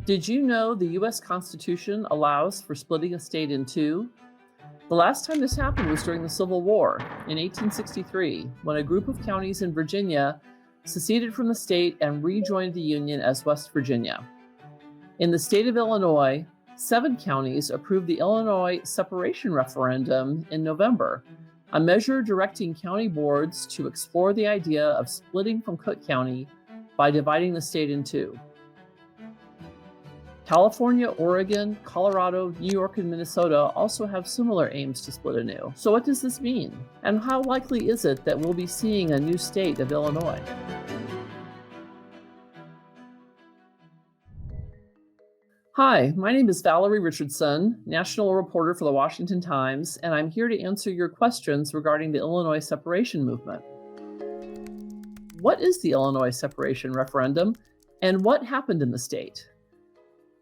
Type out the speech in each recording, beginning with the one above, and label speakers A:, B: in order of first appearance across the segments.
A: Did you know the US Constitution allows for splitting a state in two? The last time this happened was during the Civil War in 1863, when a group of counties in Virginia seceded from the state and rejoined the Union as West Virginia. In the state of Illinois, 7 counties approved the Illinois Separation Referendum in November, a measure directing county boards to explore the idea of splitting from Cook County by dividing the state in two. California, Oregon, Colorado, New York, and Minnesota also have similar aims to split anew. So what does this mean? And how likely is it that we'll be seeing a new state of Illinois? Hi, my name is Valerie Richardson, national reporter for the Washington Times, and I'm here to answer your questions regarding the Illinois separation movement. What is the Illinois Separation Referendum, and what happened in the state?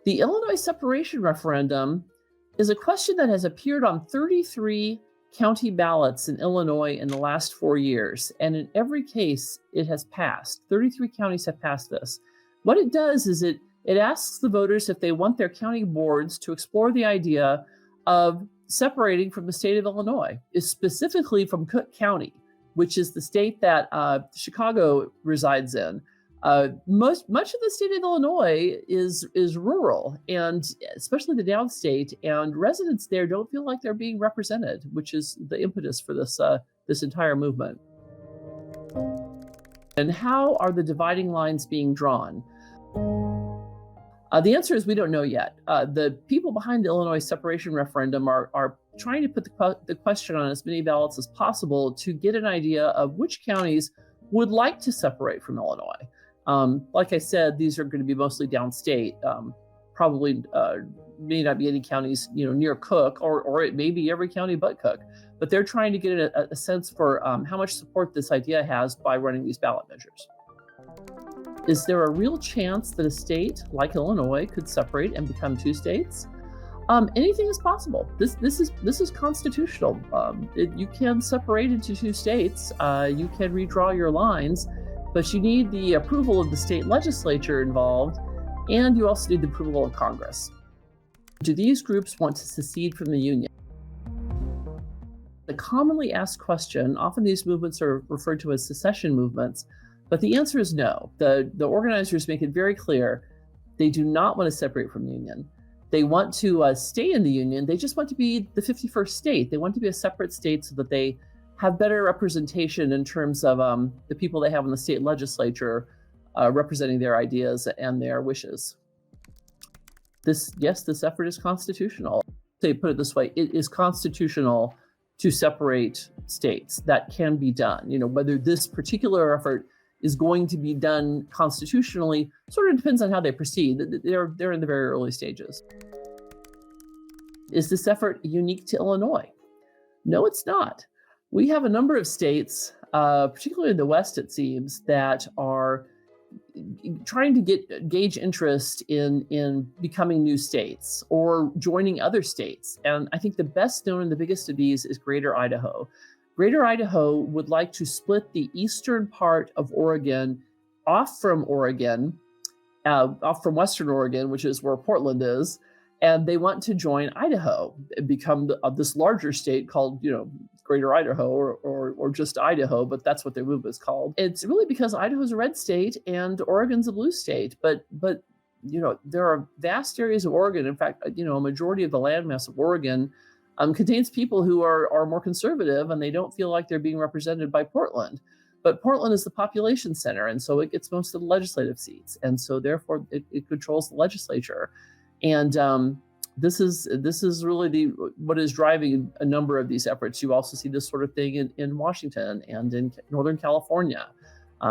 A: The Illinois Separation Referendum is a question that has appeared on 33 county ballots in Illinois in the last 4 years, and in every case, it has passed. 33 counties have passed this. What it does is it asks the voters if they want their county boards to explore the idea of separating from the state of Illinois, specifically from Cook County, which is the state that Chicago resides in. Much of the state of Illinois is rural, and especially the downstate, and residents there don't feel like they're being represented, which is the impetus for this entire movement. And how are the dividing lines being drawn? The answer is we don't know yet. The people behind the Illinois Separation Referendum are trying to put the question on as many ballots as possible to get an idea of which counties would like to separate from Illinois. Like I said, these are going to be mostly downstate. Probably may not be any counties, near Cook, or it may be every county but Cook. But they're trying to get a sense for how much support this idea has by running these ballot measures. Is there a real chance that a state like Illinois could separate and become 2 states? Anything is possible. This is constitutional. You can separate into 2 states. You can redraw your lines. But you need the approval of the state legislature involved, and you also need the approval of Congress. Do these groups want to secede from the Union? The commonly asked question, often these movements are referred to as secession movements, but the answer is no. The organizers make it very clear they do not want to separate from the Union. They want to stay in the Union. They just want to be the 51st state. They want to be a separate state so that they have better representation in terms of the people they have in the state legislature representing their ideas and their wishes. This effort is constitutional. They put it this way: it is constitutional to separate states. That can be done. Whether this particular effort is going to be done constitutionally sort of depends on how they proceed. They're in the very early stages. Is this effort unique to Illinois? No, it's not. We have a number of states, particularly in the West, it seems, that are trying to gauge interest in becoming new states or joining other states. And I think the best known and the biggest of these is Greater Idaho. Greater Idaho would like to split the eastern part of Oregon off from Western Oregon, which is where Portland is, and they want to join Idaho, become this larger state called, Greater Idaho or just Idaho, but that's what their movement is called. It's really because Idaho's a red state and Oregon's a blue state, but there are vast areas of Oregon. In fact, a majority of the landmass of Oregon contains people who are more conservative, and they don't feel like they're being represented by Portland. But Portland is the population center, and so it gets most of the legislative seats, and so therefore it controls the legislature. And this is really what is driving a number of these efforts. You also see this sort of thing in Washington and in Northern California.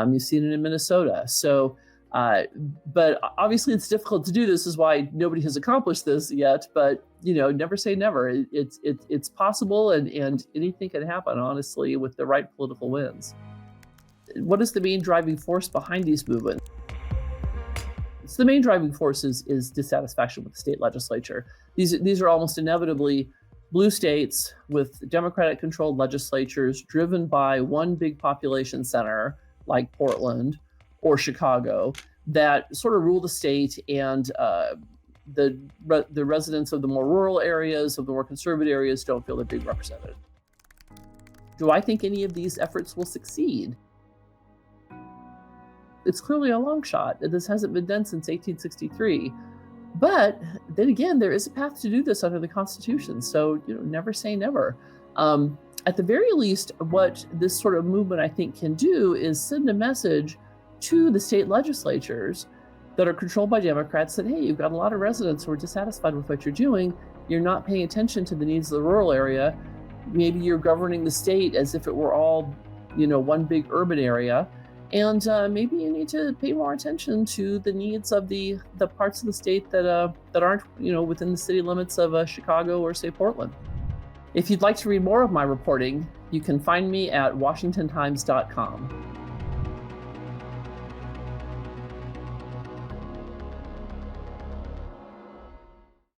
A: You've seen it in Minnesota. So, but obviously it's difficult to do. This is why nobody has accomplished this yet. But never say never. It's possible, and anything can happen, honestly, with the right political winds. What is the main driving force behind these movements? So the main driving force is dissatisfaction with the state legislature. These are almost inevitably blue states with Democratic-controlled legislatures driven by one big population center like Portland or Chicago, that sort of rule the state, and the residents of the more rural areas, of the more conservative areas, don't feel they're being represented. Do I think any of these efforts will succeed? It's clearly a long shot. This hasn't been done since 1863. But then again, there is a path to do this under the Constitution. So, never say never. At the very least, what this sort of movement, I think, can do is send a message to the state legislatures that are controlled by Democrats that, hey, you've got a lot of residents who are dissatisfied with what you're doing. You're not paying attention to the needs of the rural area. Maybe you're governing the state as if it were all, one big urban area. And maybe you need to pay more attention to the needs of the parts of the state that aren't, within the city limits of Chicago or, say, Portland. If you'd like to read more of my reporting, you can find me at WashingtonTimes.com.